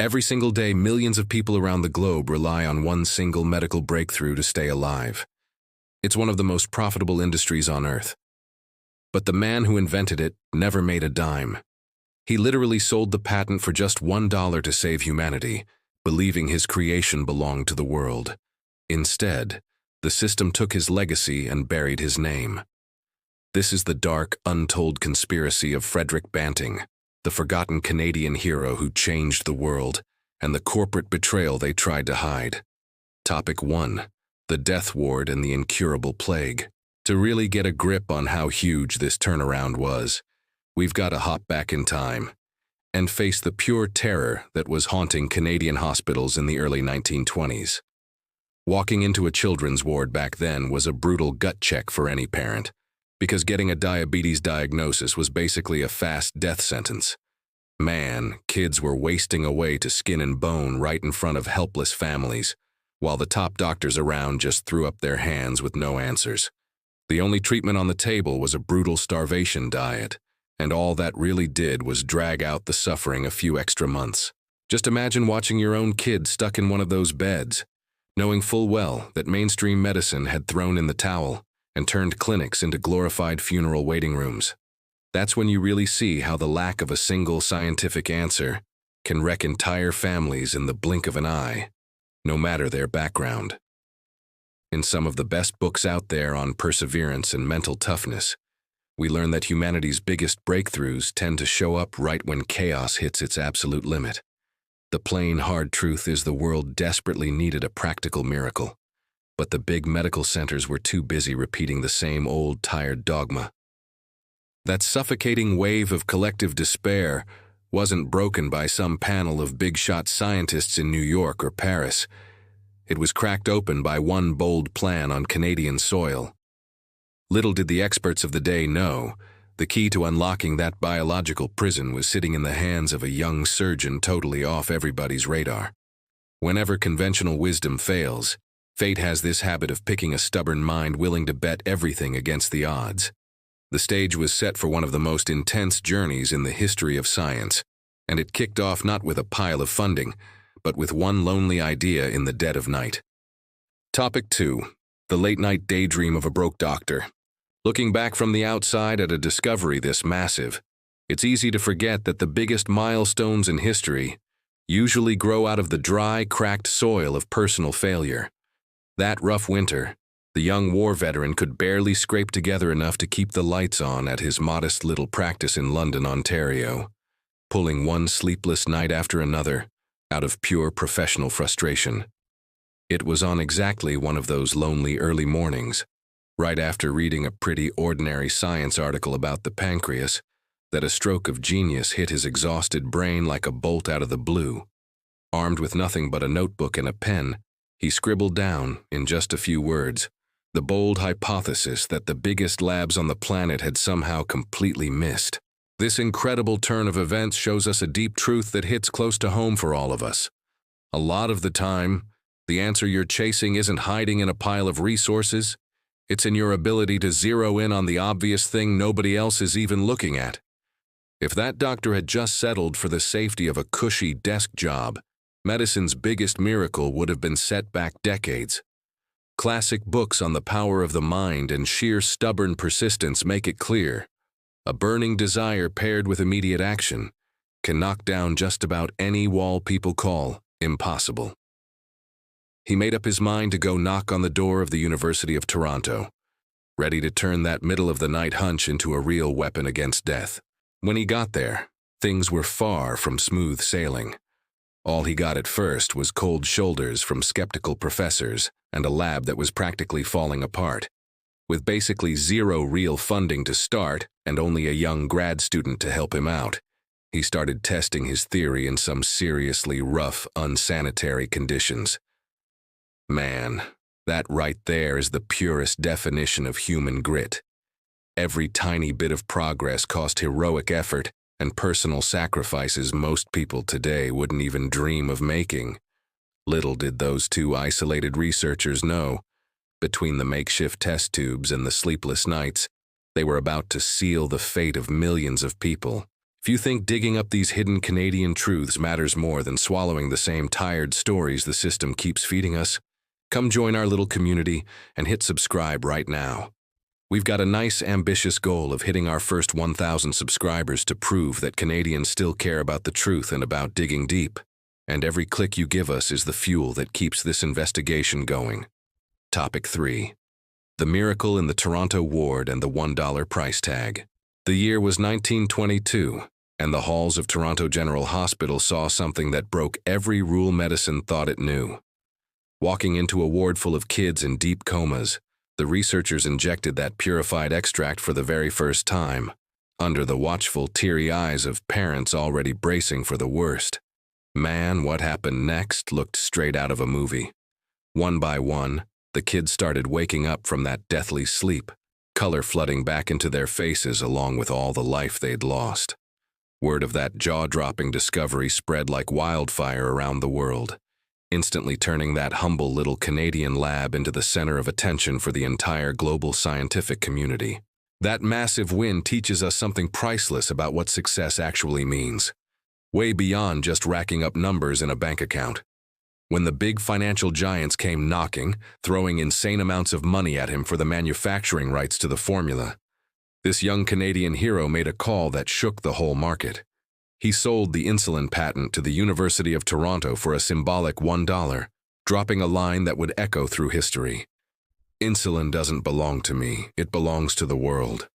Every single day, millions of people around the globe rely on one single medical breakthrough to stay alive. It's one of the most profitable industries on Earth. But the man who invented it never made a dime. He literally sold the patent for just $1 to save humanity, believing his creation belonged to the world. Instead, the system took his legacy and buried his name. This is the dark, untold conspiracy of Frederick Banting, the forgotten Canadian hero who changed the world, and the corporate betrayal they tried to hide. Topic 1. The Death Ward and the Incurable Plague. To really get a grip on how huge this turnaround was, we've got to hop back in time and face the pure terror that was haunting Canadian hospitals in the early 1920s. Walking into a children's ward back then was a brutal gut check for any parent, because getting a diabetes diagnosis was basically a fast death sentence. Man, kids were wasting away to skin and bone right in front of helpless families, while the top doctors around just threw up their hands with no answers. The only treatment on the table was a brutal starvation diet, and all that really did was drag out the suffering a few extra months. Just imagine watching your own kid stuck in one of those beds, knowing full well that mainstream medicine had thrown in the towel and turned clinics into glorified funeral waiting rooms. That's when you really see how the lack of a single scientific answer can wreck entire families in the blink of an eye, no matter their background. In some of the best books out there on perseverance and mental toughness, we learn that humanity's biggest breakthroughs tend to show up right when chaos hits its absolute limit. The plain, hard truth is the world desperately needed a practical miracle, but the big medical centers were too busy repeating the same old, tired dogma. That suffocating wave of collective despair wasn't broken by some panel of big-shot scientists in New York or Paris. It was cracked open by one bold plan on Canadian soil. Little did the experts of the day know, the key to unlocking that biological prison was sitting in the hands of a young surgeon totally off everybody's radar. Whenever conventional wisdom fails, fate has this habit of picking a stubborn mind willing to bet everything against the odds. The stage was set for one of the most intense journeys in the history of science, and it kicked off not with a pile of funding, but with one lonely idea in the dead of night. Topic 2. The late-night daydream of a broke doctor. Looking back from the outside at a discovery this massive, it's easy to forget that the biggest milestones in history usually grow out of the dry, cracked soil of personal failure. That rough winter, the young war veteran could barely scrape together enough to keep the lights on at his modest little practice in London, Ontario, pulling one sleepless night after another out of pure professional frustration. It was on exactly one of those lonely early mornings, right after reading a pretty ordinary science article about the pancreas, that a stroke of genius hit his exhausted brain like a bolt out of the blue. Armed with nothing but a notebook and a pen, he scribbled down, in just a few words, the bold hypothesis that the biggest labs on the planet had somehow completely missed. This incredible turn of events shows us a deep truth that hits close to home for all of us. A lot of the time, the answer you're chasing isn't hiding in a pile of resources. It's in your ability to zero in on the obvious thing nobody else is even looking at. If that doctor had just settled for the safety of a cushy desk job, medicine's biggest miracle would have been set back decades. Classic books on the power of the mind and sheer stubborn persistence make it clear. A burning desire paired with immediate action can knock down just about any wall people call impossible. He made up his mind to go knock on the door of the University of Toronto, ready to turn that middle-of-the-night hunch into a real weapon against death. When he got there, things were far from smooth sailing. All he got at first was cold shoulders from skeptical professors and a lab that was practically falling apart. With basically zero real funding to start and only a young grad student to help him out, he started testing his theory in some seriously rough, unsanitary conditions. Man, that right there is the purest definition of human grit. Every tiny bit of progress cost heroic effort and personal sacrifices most people today wouldn't even dream of making. Little did those two isolated researchers know, between the makeshift test tubes and the sleepless nights, they were about to seal the fate of millions of people If you think digging up these hidden Canadian truths matters more than swallowing the same tired stories the system keeps feeding us, come join our little community and hit subscribe right now. We've got a nice, ambitious goal of hitting our first 1,000 subscribers to prove that Canadians still care about the truth and about digging deep. And every click you give us is the fuel that keeps this investigation going. Topic 3. The Miracle in the Toronto Ward and the $1 Price Tag. The year was 1922, and the halls of Toronto General Hospital saw something that broke every rule medicine thought it knew. Walking into a ward full of kids in deep comas, the researchers injected that purified extract for the very first time, under the watchful, teary eyes of parents already bracing for the worst. Man, what happened next looked straight out of a movie. One by one, the kids started waking up from that deathly sleep, color flooding back into their faces along with all the life they'd lost. Word of that jaw-dropping discovery spread like wildfire around the world, instantly turning that humble little Canadian lab into the center of attention for the entire global scientific community. That massive win teaches us something priceless about what success actually means, way beyond just racking up numbers in a bank account. When the big financial giants came knocking, throwing insane amounts of money at him for the manufacturing rights to the formula, this young Canadian hero made a call that shook the whole market. He sold the insulin patent to the University of Toronto for a symbolic $1, dropping a line that would echo through history. Insulin doesn't belong to me, it belongs to the world.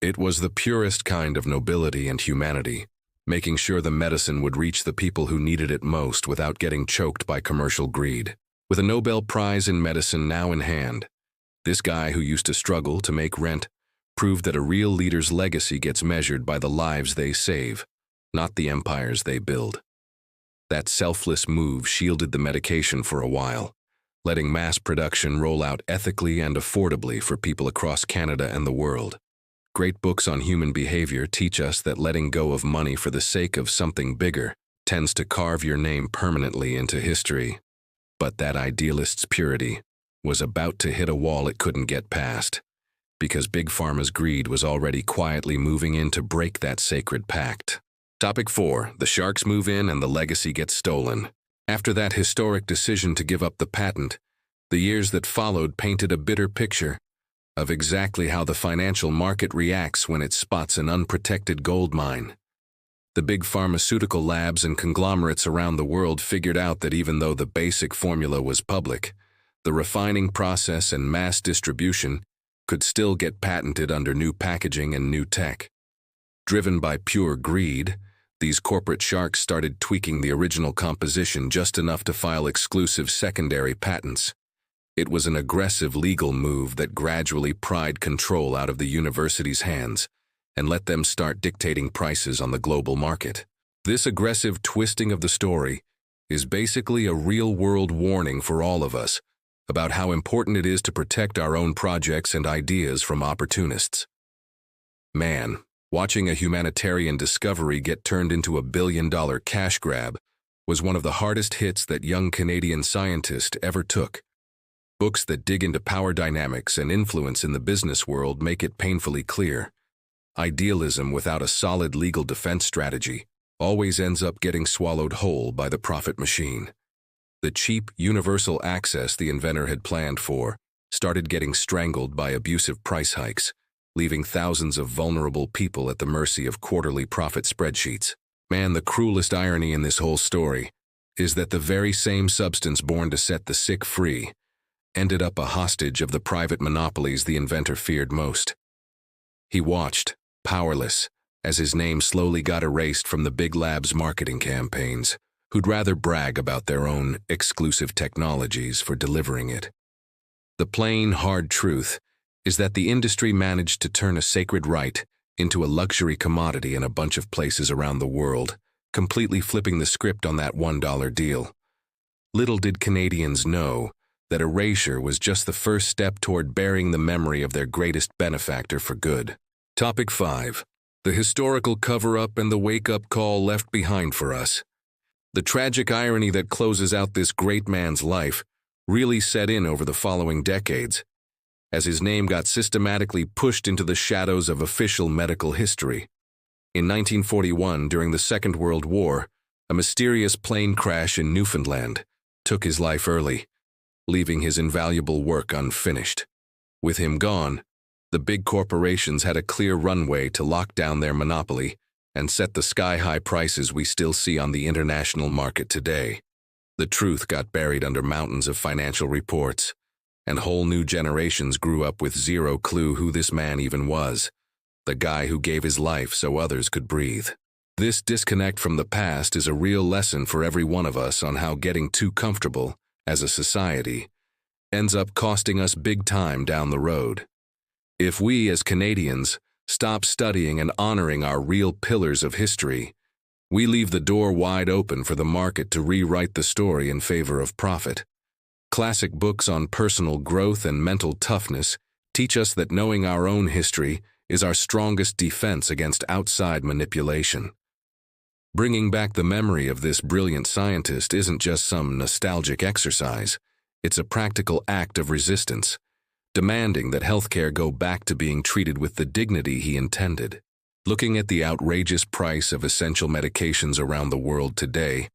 It was the purest kind of nobility and humanity, making sure the medicine would reach the people who needed it most without getting choked by commercial greed. With a Nobel Prize in medicine now in hand, this guy who used to struggle to make rent proved that a real leader's legacy gets measured by the lives they save, not the empires they build. That selfless move shielded the medication for a while, letting mass production roll out ethically and affordably for people across Canada and the world. Great books on human behavior teach us that letting go of money for the sake of something bigger tends to carve your name permanently into history. But that idealist's purity was about to hit a wall it couldn't get past, because Big Pharma's greed was already quietly moving in to break that sacred pact. Topic 4. The sharks move in and the legacy gets stolen. After that historic decision to give up the patent, the years that followed painted a bitter picture of exactly how the financial market reacts when it spots an unprotected gold mine. The big pharmaceutical labs and conglomerates around the world figured out that even though the basic formula was public, the refining process and mass distribution could still get patented under new packaging and new tech. Driven by pure greed, these corporate sharks started tweaking the original composition just enough to file exclusive secondary patents. It was an aggressive legal move that gradually pried control out of the university's hands and let them start dictating prices on the global market. This aggressive twisting of the story is basically a real-world warning for all of us about how important it is to protect our own projects and ideas from opportunists. Man, watching a humanitarian discovery get turned into a billion-dollar cash grab was one of the hardest hits that young Canadian scientists ever took. Books that dig into power dynamics and influence in the business world make it painfully clear. Idealism without a solid legal defense strategy always ends up getting swallowed whole by the profit machine. The cheap, universal access the inventor had planned for started getting strangled by abusive price hikes, leaving thousands of vulnerable people at the mercy of quarterly profit spreadsheets. Man, the cruelest irony in this whole story is that the very same substance born to set the sick free ended up a hostage of the private monopolies the inventor feared most. He watched, powerless, as his name slowly got erased from the big lab's marketing campaigns, who'd rather brag about their own exclusive technologies for delivering it. The plain, hard truth is that the industry managed to turn a sacred right into a luxury commodity in a bunch of places around the world, completely flipping the script on that $1 deal. Little did Canadians know that erasure was just the first step toward burying the memory of their greatest benefactor for good. Topic 5. The historical cover-up and the wake-up call left behind for us. The tragic irony that closes out this great man's life really set in over the following decades, as his name got systematically pushed into the shadows of official medical history. In 1941, during the Second World War, a mysterious plane crash in Newfoundland took his life early, leaving his invaluable work unfinished. With him gone, the big corporations had a clear runway to lock down their monopoly and set the sky-high prices we still see on the international market today. The truth got buried under mountains of financial reports, and whole new generations grew up with zero clue who this man even was, the guy who gave his life so others could breathe. This disconnect from the past is a real lesson for every one of us on how getting too comfortable, as a society, ends up costing us big time down the road. If we, as Canadians, stop studying and honoring our real pillars of history, we leave the door wide open for the market to rewrite the story in favor of profit. Classic books on personal growth and mental toughness teach us that knowing our own history is our strongest defense against outside manipulation. Bringing back the memory of this brilliant scientist isn't just some nostalgic exercise, it's a practical act of resistance, demanding that healthcare go back to being treated with the dignity he intended. Looking at the outrageous price of essential medications around the world today,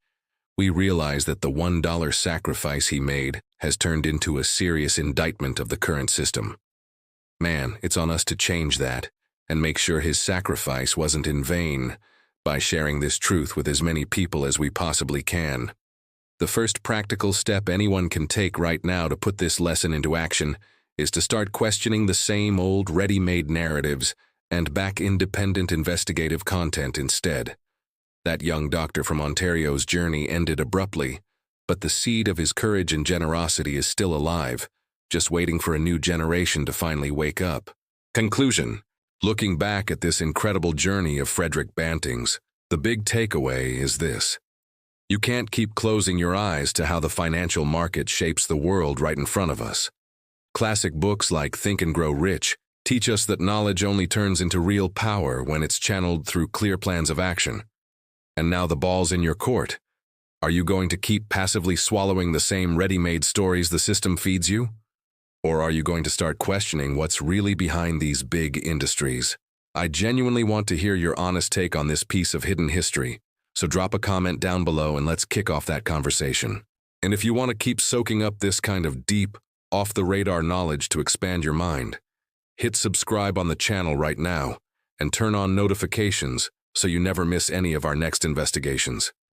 we realize that the $1 sacrifice he made has turned into a serious indictment of the current system. Man, it's on us to change that and make sure his sacrifice wasn't in vain by sharing this truth with as many people as we possibly can. The first practical step anyone can take right now to put this lesson into action is to start questioning the same old ready-made narratives and back independent investigative content instead. That young doctor from Ontario's journey ended abruptly, but the seed of his courage and generosity is still alive, just waiting for a new generation to finally wake up. Conclusion. Looking back at this incredible journey of Frederick Banting's, the big takeaway is this. You can't keep closing your eyes to how the financial market shapes the world right in front of us. Classic books like Think and Grow Rich teach us that knowledge only turns into real power when it's channeled through clear plans of action. And now the ball's in your court. Are you going to keep passively swallowing the same ready-made stories the system feeds you? Or are you going to start questioning what's really behind these big industries? I genuinely want to hear your honest take on this piece of hidden history, so drop a comment down below and let's kick off that conversation. And if you want to keep soaking up this kind of deep, off-the-radar knowledge to expand your mind, hit subscribe on the channel right now and turn on notifications so you never miss any of our next investigations.